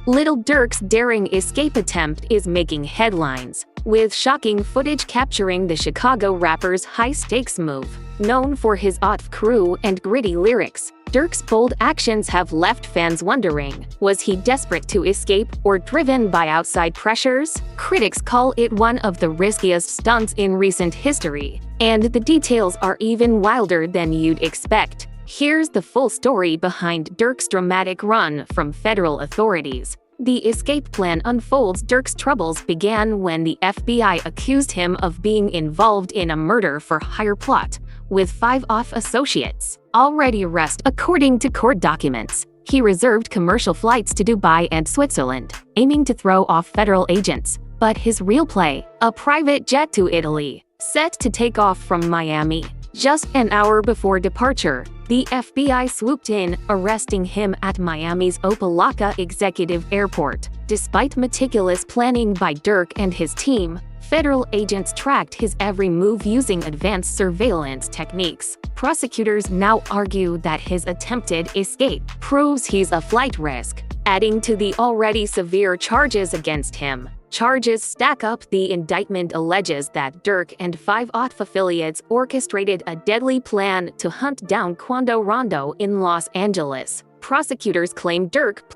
Lil Durk's daring escape attempt is making headlines, with shocking footage capturing the Chicago rapper's high-stakes move. Known for his haute crew and gritty lyrics, Durk's bold actions have left fans wondering, was he desperate to escape or driven by outside pressures? Critics call it one of the riskiest stunts in recent history, and the details are even wilder than you'd expect. Here's the full story behind Durk's dramatic run from federal authorities. The escape plan unfolds. Durk's troubles began when the FBI accused him of being involved in a murder-for-hire plot, with 5 associates already arrested. According to court documents, he reserved commercial flights to Dubai and Switzerland, aiming to throw off federal agents. But his real play, a private jet to Italy, set to take off from Miami. Just an hour before departure, the FBI swooped in, arresting him at Miami's Opa-locka Executive Airport. Despite meticulous planning by Durk and his team, federal agents tracked his every move using advanced surveillance techniques. Prosecutors now argue that his attempted escape proves he's a flight risk, adding to the already severe charges against him. Charges stack up. The indictment alleges that Durk and 5 affiliates orchestrated a deadly plan to hunt down Quando Rondo in Los Angeles. Prosecutors claim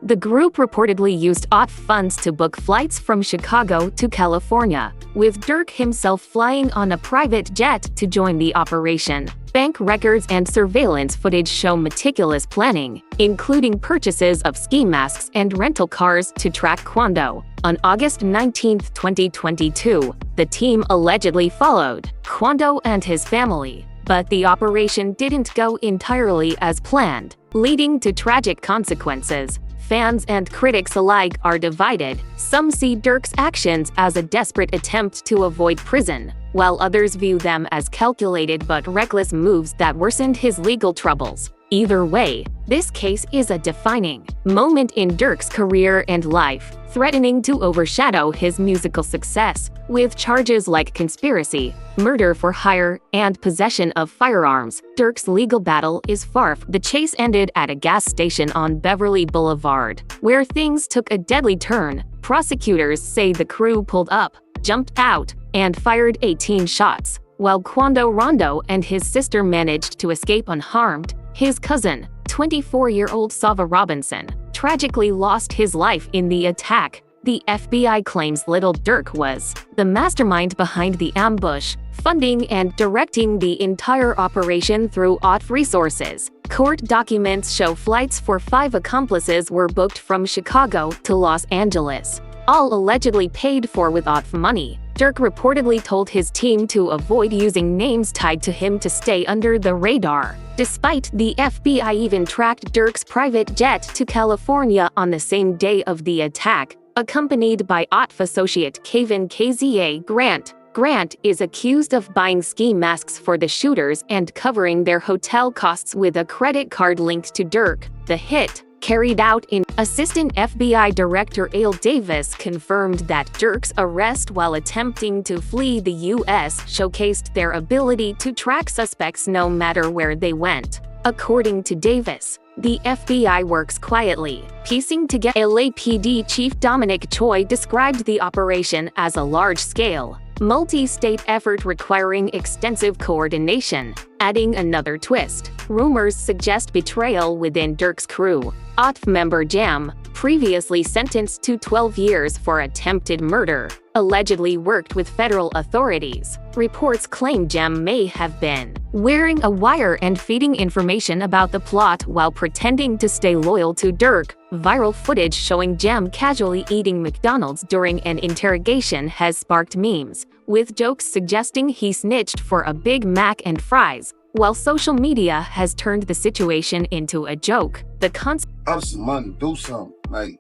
the group reportedly used funds to book flights from Chicago to California, with Durk himself flying on a private jet to join the operation. Bank records and surveillance footage show meticulous planning, including purchases of ski masks and rental cars to track Quando. On August 19, 2022, the team allegedly followed Quando and his family, but the operation didn't go entirely as planned, leading to tragic consequences. Fans and critics alike are divided. Some see Durk's actions as a desperate attempt to avoid prison, while others view them as calculated but reckless moves that worsened his legal troubles. Either way, this case is a defining moment in Durk's career and life, threatening to overshadow his musical success. With charges like conspiracy, murder for hire, and possession of firearms, Durk's legal battle is far from. The chase ended at a gas station on Beverly Boulevard, where things took a deadly turn. Prosecutors say the crew pulled up, jumped out, and fired 18 shots, while Quando Rondo and his sister managed to escape unharmed. His cousin, 24-year-old Sava Robinson, tragically lost his life in the attack. The FBI claims Lil Durk was the mastermind behind the ambush, funding and directing the entire operation through resources. Court documents show flights for 5 accomplices were booked from Chicago to Los Angeles, all allegedly paid for with money. Durk reportedly told his team to avoid using names tied to him to stay under the radar. Despite the FBI even tracked Durk's private jet to California on the same day of the attack, accompanied by associate Kevin KZA Grant. Grant is accused of buying ski masks for the shooters and covering their hotel costs with a credit card linked to Durk. The hit, carried out in Assistant FBI Director Ale Davis, confirmed that Durk's arrest while attempting to flee the U.S. showcased their ability to track suspects no matter where they went. According to Davis, the FBI works quietly, piecing together. LAPD Chief Dominic Choi described the operation as a large-scale, multi-state effort requiring extensive coordination. Adding another twist, rumors suggest betrayal within Durk's crew. Member Jam, previously sentenced to 12 years for attempted murder, allegedly worked with federal authorities. Reports claim Jam may have been wearing a wire and feeding information about the plot while pretending to stay loyal to Durk. Viral footage showing Jam casually eating McDonald's during an interrogation has sparked memes, with jokes suggesting he snitched for a Big Mac and fries. While social media has turned the situation into a joke, the I'm some money, do something. Like,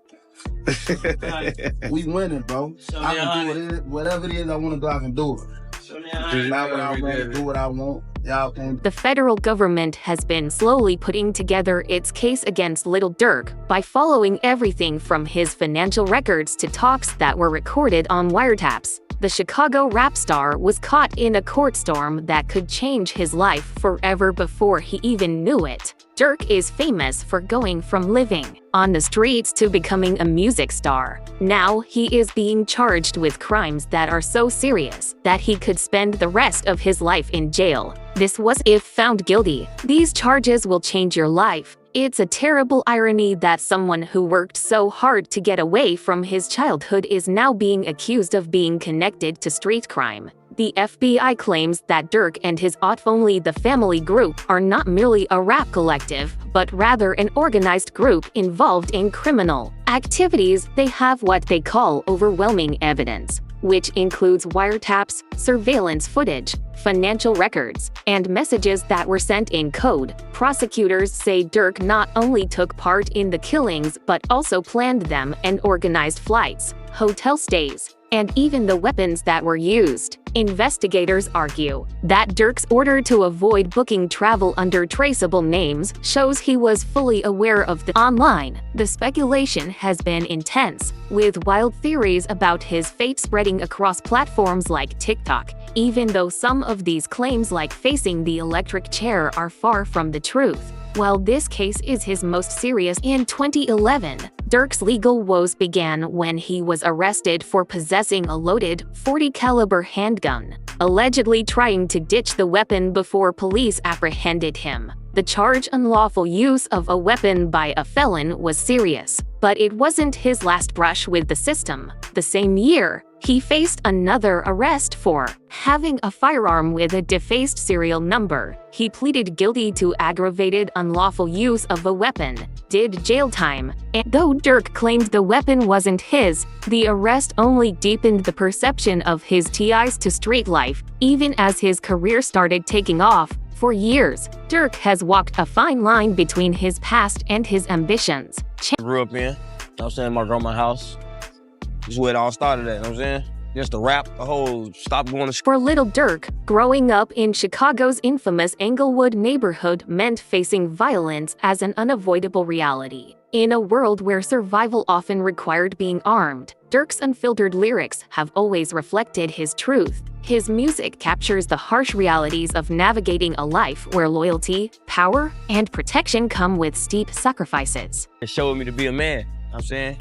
we winning, bro. I can do it. Whatever it is I want to do, I can do it. Not what I want to do what I want. Y'all can. The federal government has been slowly putting together its case against Lil Durk by following everything from his financial records to talks that were recorded on wiretaps. the Chicago rap star was caught in a court storm that could change his life forever before he even knew it. Durk is famous for going from living on the streets to becoming a music star. Now he is being charged with crimes that are so serious that he could spend the rest of his life in jail. This was if found guilty. These charges will change your life. It's a terrible irony that someone who worked so hard to get away from his childhood is now being accused of being connected to street crime. The FBI claims that Durk and his Only the Family group are not merely a rap collective, but rather an organized group involved in criminal activities. They have what they call overwhelming evidence, which includes wiretaps, surveillance footage, financial records, and messages that were sent in code. Prosecutors say Durk not only took part in the killings but also planned them and organized flights, hotel stays, and even the weapons that were used. Investigators argue that Durk's order to avoid booking travel under traceable names shows he was fully aware of the online. The speculation has been intense, with wild theories about his fate spreading across platforms like TikTok, even though some of these claims, like facing the electric chair, are far from the truth. While this case is his most serious, in 2011, Durk's legal woes began when he was arrested for possessing a loaded .40 caliber handgun, allegedly trying to ditch the weapon before police apprehended him. The charge, unlawful use of a weapon by a felon, was serious, but it wasn't his last brush with the system. The same year, he faced another arrest for having a firearm with a defaced serial number. He pleaded guilty to aggravated unlawful use of a weapon, did jail time, and though Durk claimed the weapon wasn't his, the arrest only deepened the perception of his ties to street life, even as his career started taking off. For years, Durk has walked a fine line between his past and his ambitions. Grew up in, you know what I'm saying, my grandma's house. This is where it all started at, you know what I'm saying? Just the rap, the whole stop going to For Lil Durk, growing up in Chicago's infamous Englewood neighborhood meant facing violence as an unavoidable reality. In a world where survival often required being armed, Durk's unfiltered lyrics have always reflected his truth. His music captures the harsh realities of navigating a life where loyalty, power, and protection come with steep sacrifices. It showed me to be a man, you know what I'm saying?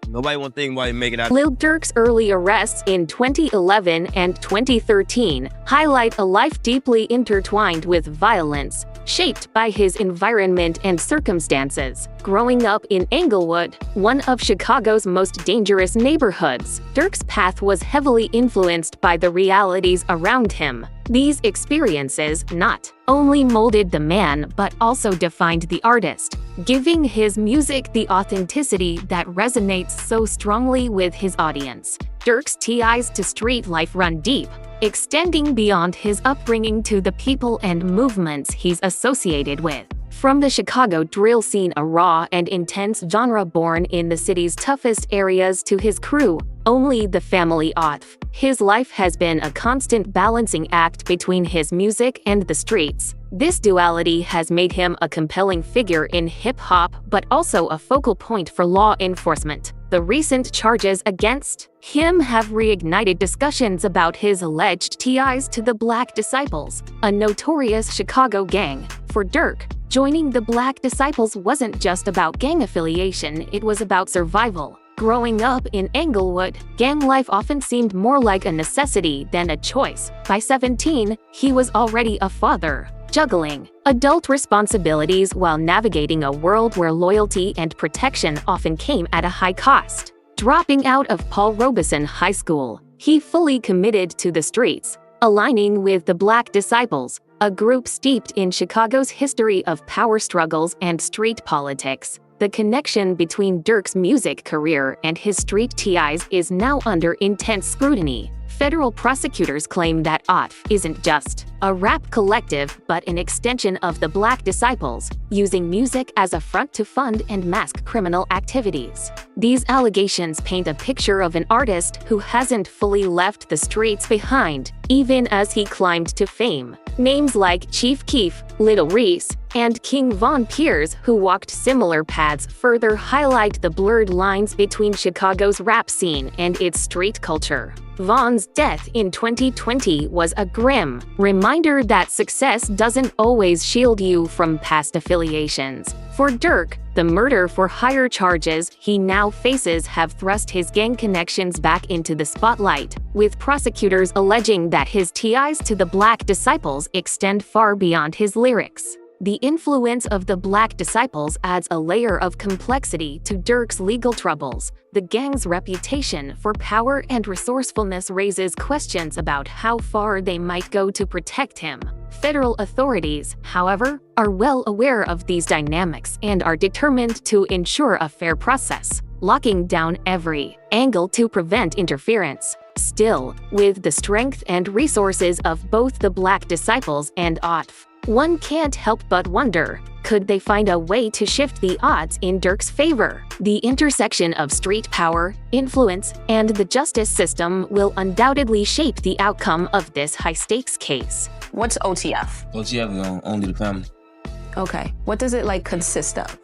Nobody won't think about make it out. Lil Durk's early arrests in 2011 and 2013 highlight a life deeply intertwined with violence, shaped by his environment and circumstances. Growing up in Englewood, one of Chicago's most dangerous neighborhoods, Durk's path was heavily influenced by the realities around him. These experiences not only molded the man but also defined the artist, giving his music the authenticity that resonates so strongly with his audience. Durk's ties to street life run deep, extending beyond his upbringing to the people and movements he's associated with. From the Chicago drill scene, a raw and intense genre born in the city's toughest areas, to his crew, Only the Family Off, his life has been a constant balancing act between his music and the streets. This duality has made him a compelling figure in hip-hop, but also a focal point for law enforcement. The recent charges against him have reignited discussions about his alleged ties to the Black Disciples, a notorious Chicago gang. For Durk, joining the Black Disciples wasn't just about gang affiliation, it was about survival. Growing up in Englewood, gang life often seemed more like a necessity than a choice. By 17, he was already a father, juggling adult responsibilities while navigating a world where loyalty and protection often came at a high cost. Dropping out of Paul Robeson High School, he fully committed to the streets, aligning with the Black Disciples, a group steeped in Chicago's history of power struggles and street politics. The connection between Durk's music career and his street ties is now under intense scrutiny. Federal prosecutors claim that OTF isn't just a rap collective but an extension of the Black Disciples, using music as a front to fund and mask criminal activities. These allegations paint a picture of an artist who hasn't fully left the streets behind, even as he climbed to fame. Names like Chief Keef, Lil Reese, and King Von Piers, who walked similar paths, further highlight the blurred lines between Chicago's rap scene and its street culture. Von's death in 2020 was a grim reminder that success doesn't always shield you from past affiliations. For Durk, the murder-for-hire charges he now faces have thrust his gang connections back into the spotlight, with prosecutors alleging that his ties to the Black Disciples extend far beyond his lyrics. The influence of the Black Disciples adds a layer of complexity to Durk's legal troubles. The gang's reputation for power and resourcefulness raises questions about how far they might go to protect him. Federal authorities, however, are well aware of these dynamics and are determined to ensure a fair process, locking down every angle to prevent interference. Still, with the strength and resources of both the Black Disciples and OTF, one can't help but wonder, could they find a way to shift the odds in Durk's favor? The intersection of street power, influence, and the justice system will undoubtedly shape the outcome of this high-stakes case. What's OTF? OTF is only the family. Okay. What does it consist of?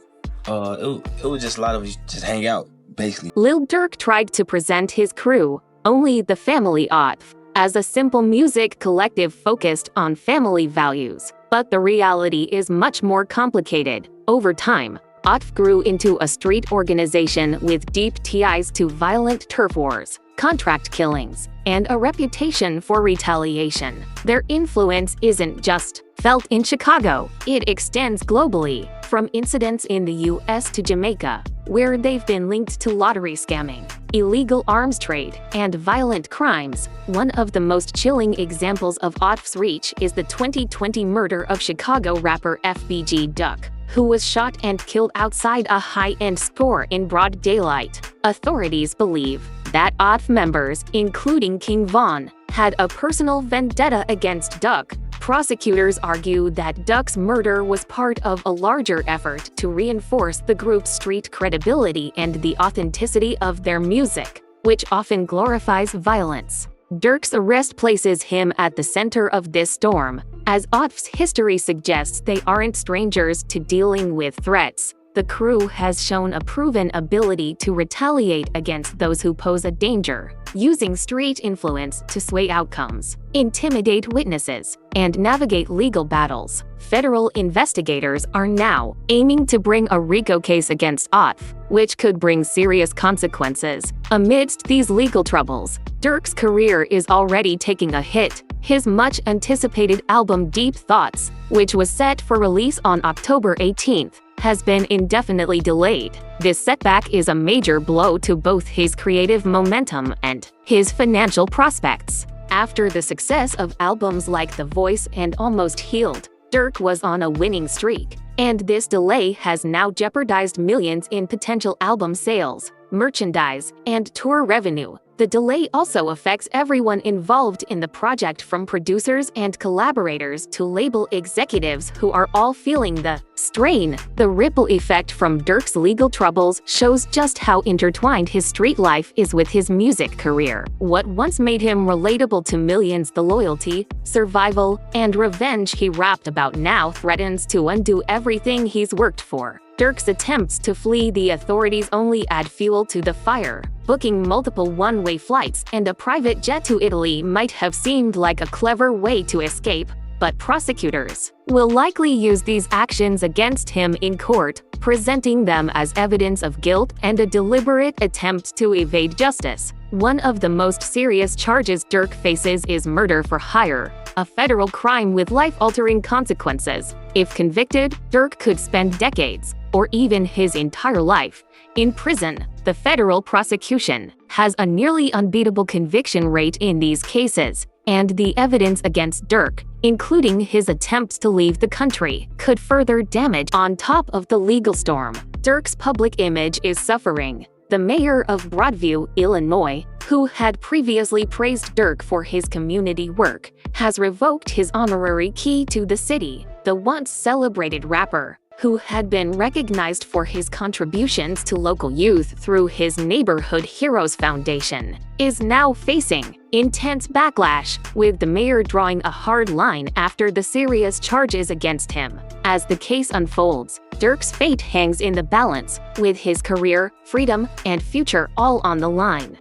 It was just a lot of us just hang out, basically. Lil Durk tried to present his crew, only the family OTF, as a simple music collective focused on family values. But the reality is much more complicated. Over time, OTF grew into a street organization with deep ties to violent turf wars, contract killings, and a reputation for retaliation. Their influence isn't just felt in Chicago, it extends globally, from incidents in the US to Jamaica, where they've been linked to lottery scamming, illegal arms trade, and violent crimes. One of the most chilling examples of OTF's reach is the 2020 murder of Chicago rapper FBG Duck, who was shot and killed outside a high-end store in broad daylight. Authorities believe that OTF members, including King Von, had a personal vendetta against Duck. Prosecutors argue that Duck's murder was part of a larger effort to reinforce the group's street credibility and the authenticity of their music, which often glorifies violence. Durk's arrest places him at the center of this storm. As OTF's history suggests, they aren't strangers to dealing with threats. The crew has shown a proven ability to retaliate against those who pose a danger, using street influence to sway outcomes, intimidate witnesses, and navigate legal battles. Federal investigators are now aiming to bring a RICO case against OTF, which could bring serious consequences. Amidst these legal troubles, Durk's career is already taking a hit. His much-anticipated album Deep Thoughts, which was set for release on October 18th, has been indefinitely delayed. This setback is a major blow to both his creative momentum and his financial prospects. After the success of albums like The Voice and Almost Healed, Durk was on a winning streak, and this delay has now jeopardized millions in potential album sales, merchandise, and tour revenue. The delay also affects everyone involved in the project, from producers and collaborators to label executives, who are all feeling the strain. The ripple effect from Durk's legal troubles shows just how intertwined his street life is with his music career. What once made him relatable to millions, the loyalty, survival, and revenge he rapped about, now threatens to undo everything he's worked for. Durk's attempts to flee the authorities only add fuel to the fire. Booking multiple one-way flights and a private jet to Italy might have seemed like a clever way to escape, but prosecutors will likely use these actions against him in court, presenting them as evidence of guilt and a deliberate attempt to evade justice. One of the most serious charges Durk faces is murder for hire, a federal crime with life-altering consequences. If convicted, Durk could spend decades, or even his entire life, in prison. The federal prosecution has a nearly unbeatable conviction rate in these cases, and the evidence against Durk, including his attempts to leave the country, could further damage. On top of the legal storm, Durk's public image is suffering. The mayor of Broadview, Illinois, who had previously praised Durk for his community work, has revoked his honorary key to the city. The once celebrated rapper, who had been recognized for his contributions to local youth through his Neighborhood Heroes Foundation, is now facing intense backlash, with the mayor drawing a hard line after the serious charges against him. As the case unfolds, Durk's fate hangs in the balance, with his career, freedom, and future all on the line.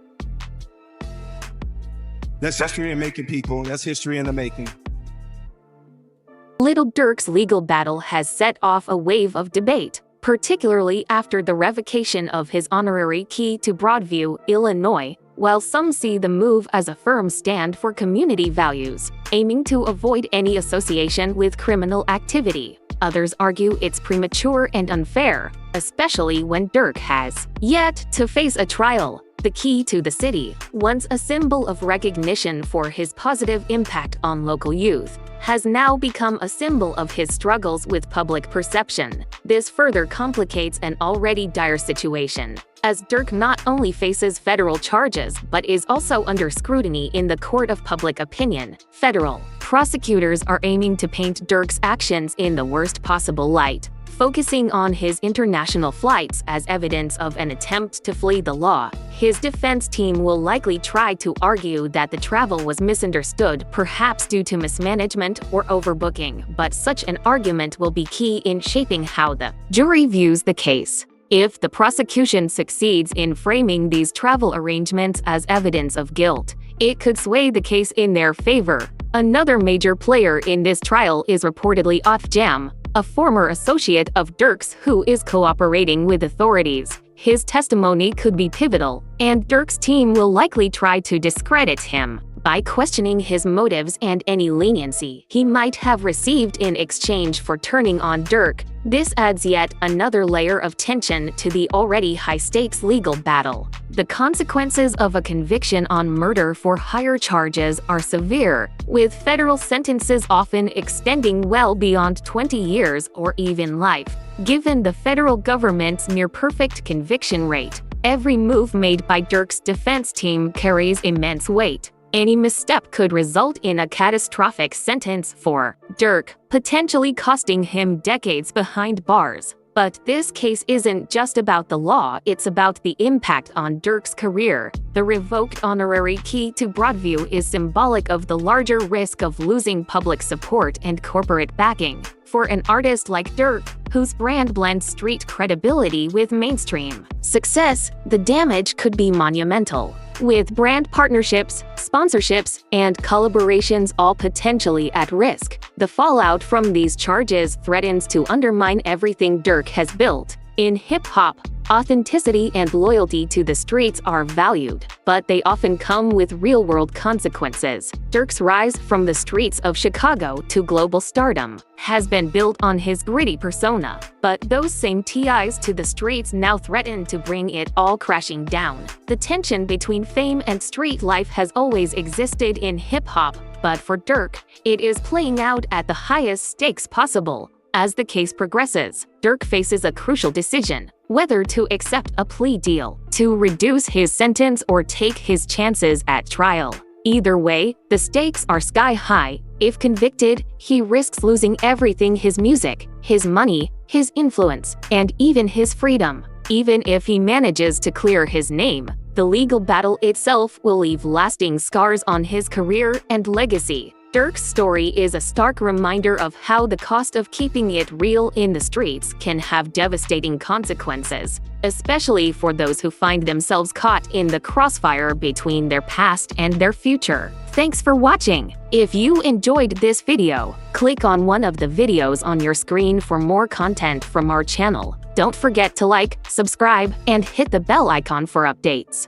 That's history in making, people. That's history in the making. Lil Durk's legal battle has set off a wave of debate, particularly after the revocation of his honorary key to Broadview, Illinois. While some see the move as a firm stand for community values, aiming to avoid any association with criminal activity, others argue it's premature and unfair, especially when Durk has yet to face a trial. The key to the city, once a symbol of recognition for his positive impact on local youth, has now become a symbol of his struggles with public perception. This further complicates an already dire situation, as Durk not only faces federal charges but is also under scrutiny in the court of public opinion. Federal prosecutors are aiming to paint Durk's actions in the worst possible light, focusing on his international flights as evidence of an attempt to flee the law. His defense team will likely try to argue that the travel was misunderstood, perhaps due to mismanagement or overbooking, but such an argument will be key in shaping how the jury views the case. If the prosecution succeeds in framing these travel arrangements as evidence of guilt, it could sway the case in their favor. Another major player in this trial is reportedly Jam, a former associate of Durk's who is cooperating with authorities. His testimony could be pivotal, and Durk's team will likely try to discredit him by questioning his motives and any leniency he might have received in exchange for turning on Durk. This adds yet another layer of tension to the already high-stakes legal battle. The consequences of a conviction on murder for hire charges are severe, with federal sentences often extending well beyond 20 years or even life. Given the federal government's near-perfect conviction rate, every move made by Durk's defense team carries immense weight. Any misstep could result in a catastrophic sentence for Durk, potentially costing him decades behind bars. But this case isn't just about the law, it's about the impact on Durk's career. The revoked honorary key to Broadview is symbolic of the larger risk of losing public support and corporate backing. For an artist like Durk, whose brand blends street credibility with mainstream success, the damage could be monumental. With brand partnerships, sponsorships, and collaborations all potentially at risk, the fallout from these charges threatens to undermine everything Durk has built. In hip-hop, authenticity and loyalty to the streets are valued, but they often come with real-world consequences. Durk's rise from the streets of Chicago to global stardom has been built on his gritty persona, but those same ties to the streets now threaten to bring it all crashing down. The tension between fame and street life has always existed in hip-hop, but for Durk, it is playing out at the highest stakes possible. As the case progresses, Durk faces a crucial decision: whether to accept a plea deal, to reduce his sentence, or take his chances at trial. Either way, the stakes are sky high. If convicted, he risks losing everything: his music, his money, his influence, and even his freedom. Even if he manages to clear his name, the legal battle itself will leave lasting scars on his career and legacy. Durk's story is a stark reminder of how the cost of keeping it real in the streets can have devastating consequences, especially for those who find themselves caught in the crossfire between their past and their future. Thanks for watching! If you enjoyed this video, click on one of the videos on your screen for more content from our channel. Don't forget to like, subscribe, and hit the bell icon for updates.